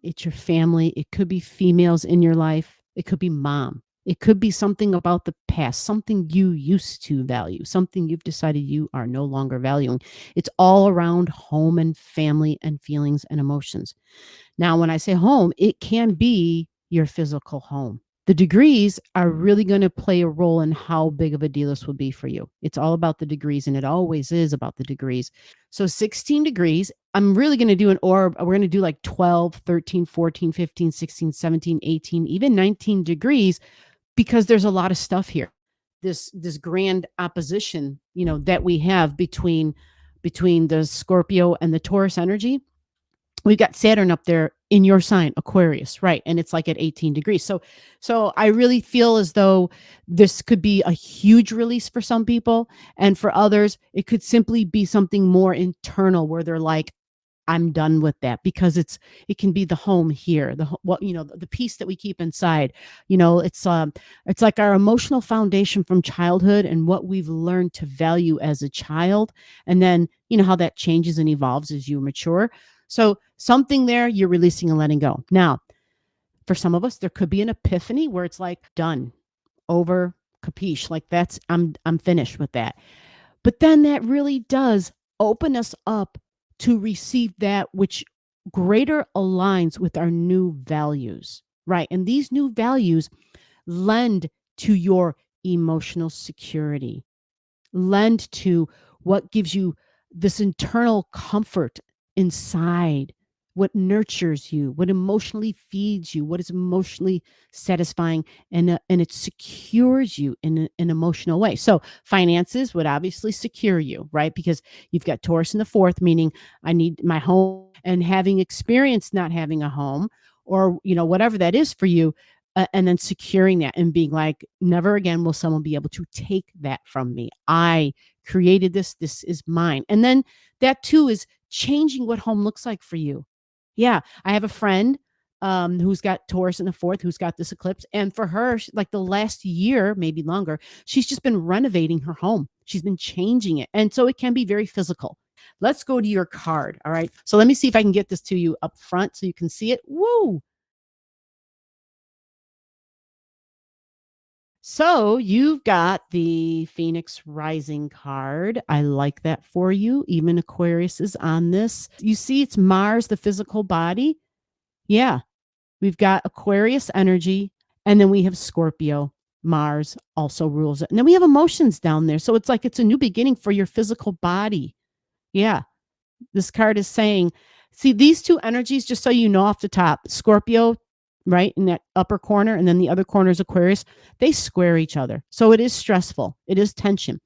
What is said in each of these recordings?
It's your family. It could be females in your life. It could be mom. It could be something about the past, something you used to value, something you've decided you are no longer valuing. It's all around home and family and feelings and emotions. Now, when I say home, it can be your physical home. The degrees are really going to play a role in how big of a deal this will be for you. It's all about the degrees, and it always is about the degrees. So 16 degrees, I'm really going to do an orb. We're going to do like 12, 13, 14, 15, 16, 17, 18, even 19 degrees, because there's a lot of stuff here. This grand opposition, that we have between the Scorpio and the Taurus energy. We've got Saturn up there in your sign, Aquarius, right? And it's like at 18 degrees. So I really feel as though this could be a huge release for some people, and for others, it could simply be something more internal where they're like, I'm done with that, because it can be the home here, the peace that we keep inside. It's like our emotional foundation from childhood and what we've learned to value as a child, and then how that changes and evolves as you mature. So something there you're releasing and letting go. Now, for some of us, there could be an epiphany where it's like done, over, capiche, like I'm finished with that. But then that really does open us up to receive that which greater aligns with our new values, right? And these new values lend to your emotional security, lend to what gives you this internal comfort inside, what nurtures you, what emotionally feeds you, what is emotionally satisfying, and it secures you in an emotional way. So finances would obviously secure you, right? Because you've got Taurus in the fourth, meaning I need my home, and having experienced not having a home, or whatever that is for you, and then securing that and being like, never again will someone be able to take that from me. I created this. This is mine. And then that too is changing what home looks like for you. Yeah. I have a friend who's got Taurus in the fourth, who's got this eclipse. And for her, like the last year, maybe longer, she's just been renovating her home. She's been changing it. And so it can be very physical. Let's go to your card. All right. So let me see if I can get this to you up front so you can see it. Woo. So you've got the Phoenix Rising card. I like that for you. Even Aquarius is on this. You see it's Mars, the physical body. Yeah. We've got Aquarius energy, and then we have Scorpio. Mars also rules it. And then we have emotions down there. So it's like it's a new beginning for your physical body. Yeah. This card is saying, see, these two energies, just so you know off the top, Scorpio, right, in that upper corner, and then the other corner is Aquarius, they square each other. So it is stressful. It is tension.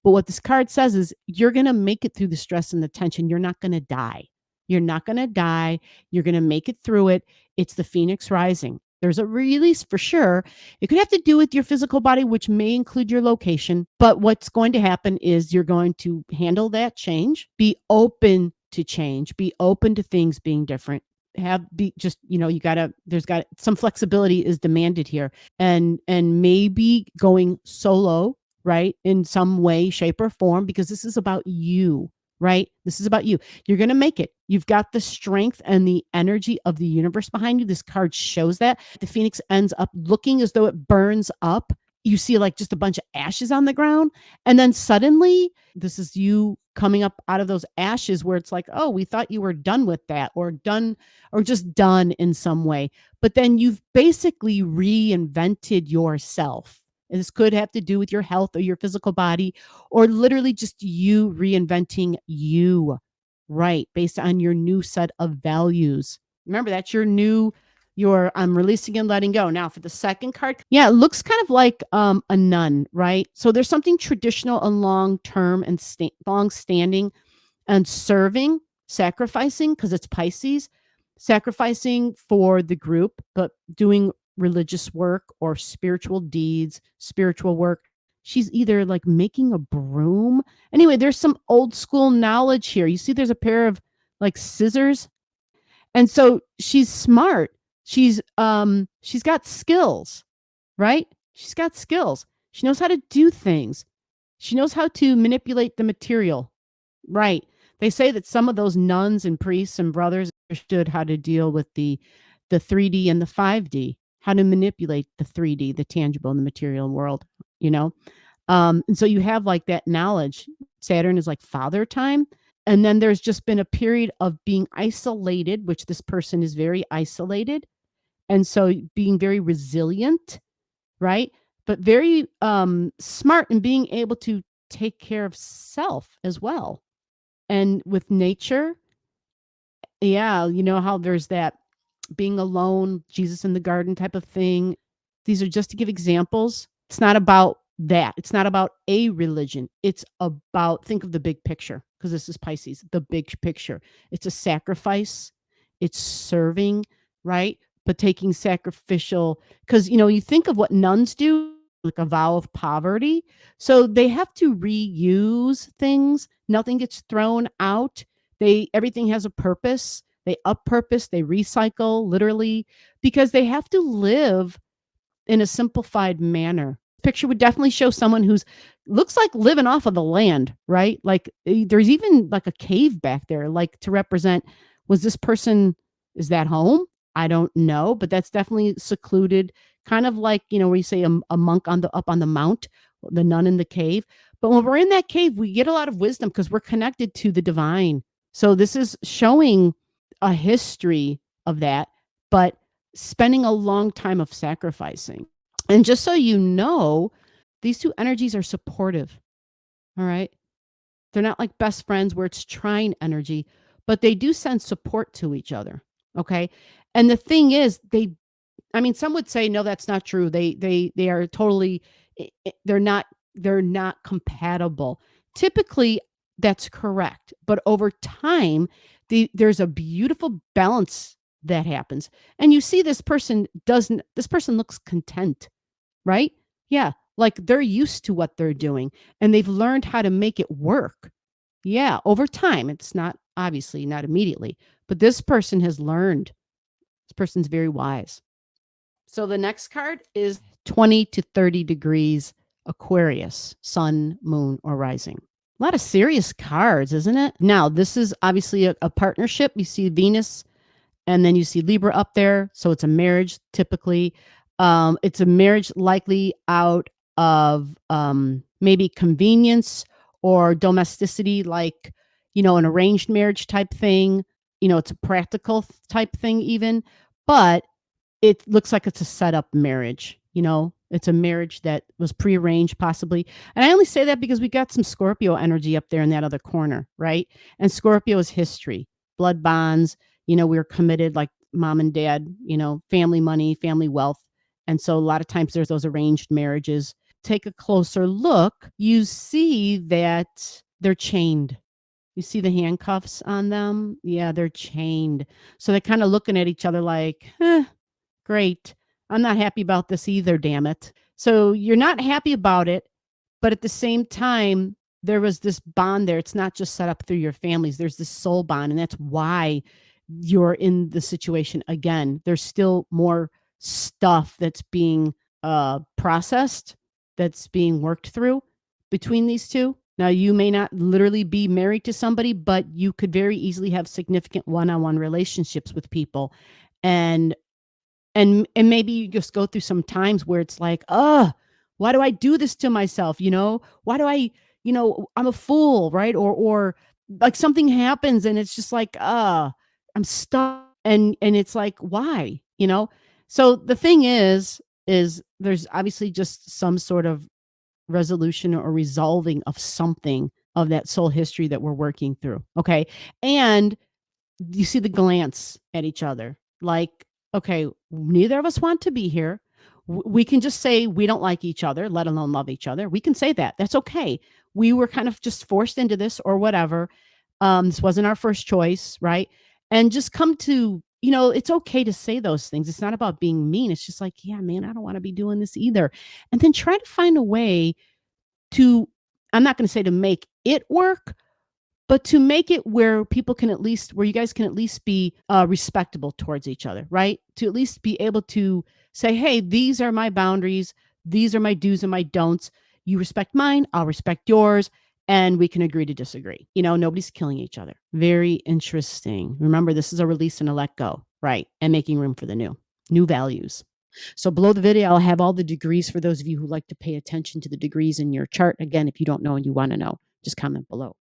But what this card says is you're going to make it through the stress and the tension. You're not going to die. You're not going to die. You're going to make it through it. It's the Phoenix Rising. There's a release for sure. It could have to do with your physical body, which may include your location. But what's going to happen is you're going to handle that change, be open to change, be open to things being different. There's got some flexibility is demanded here, and maybe going solo, right, in some way, shape, or form, because this is about you. Right? This is about you. You're going to make it. You've got the strength and the energy of the universe behind you. This card shows that. The Phoenix ends up looking as though it burns up. You see like just a bunch of ashes on the ground. And then suddenly, this is you coming up out of those ashes where it's like, oh, we thought you were done with that, or done, or just done in some way. But then you've basically reinvented yourself. And this could have to do with your health or your physical body, or literally just you reinventing you, right? Based on your new set of values. Remember, that's I'm releasing and letting go. Now for the second card, yeah, it looks kind of like a nun, right? So there's something traditional and long-term and long-standing and serving, sacrificing, because it's Pisces, sacrificing for the group, but doing religious work or spiritual deeds, spiritual work. She's either like making a broom. Anyway, there's some old school knowledge here. You see there's a pair of like scissors. And so she's smart. She's got skills, right? She's got skills. She knows how to do things. She knows how to manipulate the material. Right. They say that some of those nuns and priests and brothers, understood how to deal with the 3D and the 5D, how to manipulate the 3D, the tangible and the material world, you know? And so you have like that knowledge. Saturn is like father time. And then there's just been a period of being isolated, which this person is very isolated. And so being very resilient, right? But very smart in being able to take care of self as well. And with nature, yeah, you know how there's that being alone, Jesus in the garden type of thing. These are just to give examples. It's not about that. It's not about a religion. It's about, think of the big picture, because this is Pisces, the big picture. It's a sacrifice, it's serving, right? But taking sacrificial, because, you know, you think of what nuns do, like a vow of poverty. So they have to reuse things. Nothing gets thrown out. Everything has a purpose. They up purpose, they recycle literally, because they have to live in a simplified manner. Picture would definitely show someone who's looks like living off of the land, right? Like there's even like a cave back there, like to represent, was this person, is that home? I don't know, but that's definitely secluded, kind of like, you know, where you say a monk on the up on the mount, the nun in the cave. But when we're in that cave, we get a lot of wisdom because we're connected to the divine. So this is showing a history of that, but spending a long time of sacrificing. And just so you know, these two energies are supportive. All right. They're not like best friends where it's trine energy, but they do send support to each other. Okay. And the thing is, I mean, some would say, no, that's not true. They are totally, they're not compatible. Typically, that's correct. But over time, there's a beautiful balance that happens. And you see this person looks content, right? Yeah. Like they're used to what they're doing and they've learned how to make it work. Yeah. Over time. It's not obviously not immediately, but this person has learned. This person's very wise. So the next card is 20 to 30 degrees Aquarius, sun, moon, or rising. A lot of serious cards, isn't it? Now, this is obviously a partnership. You see Venus and then you see Libra up there. So it's a marriage typically. It's a marriage likely out of maybe convenience or domesticity, like, you know, an arranged marriage type thing. You know, it's a practical type thing even, but it looks like it's a setup marriage. You know, it's a marriage that was prearranged possibly. And I only say that because we got some Scorpio energy up there in that other corner, right? And Scorpio is history, blood bonds. You know, we're committed like mom and dad, you know, family money, family wealth. And so a lot of times there's those arranged marriages. Take a closer look, you see that they're chained. You see the handcuffs on them? Yeah, they're chained. So they're kind of looking at each other like, great. I'm not happy about this either, damn it. So you're not happy about it, but at the same time, there was this bond there. It's not just set up through your families. There's this soul bond, and that's why you're in the situation again. There's still more stuff that's being processed, that's being worked through between these two. Now, you may not literally be married to somebody, but you could very easily have significant one-on-one relationships with people. And maybe you just go through some times where it's like, why do I do this to myself? You know, why do I, you know, I'm a fool, right? Or like something happens and it's just like, I'm stuck. And it's like, why? You know? So the thing is there's obviously just some sort of resolution or resolving of something of that soul history that we're working through. Okay. And you see the glance at each other like, okay, neither of us want to be here. We can just say we don't like each other, let alone love each other. We can say that. That's okay. We were kind of just forced into this or whatever. This wasn't our first choice, right? And just come to, you know, it's okay to say those things. It's not about being mean. It's just like, yeah, man, I don't want to be doing this either. And then try to find a way to, I'm not going to say to make it work, but to make it where people can at least, where you guys can at least be respectable towards each other, right? To at least be able to say, hey, these are my boundaries. These are my do's and my don'ts. You respect mine. I'll respect yours. and we can agree to disagree. Nobody's killing each other. Very interesting. Remember, this is a release and a let go, right? And making room for the new values. So below the video, I'll have all the degrees for those of you who like to pay attention to the degrees in your chart. Again, if you don't know and you want to know, just comment below.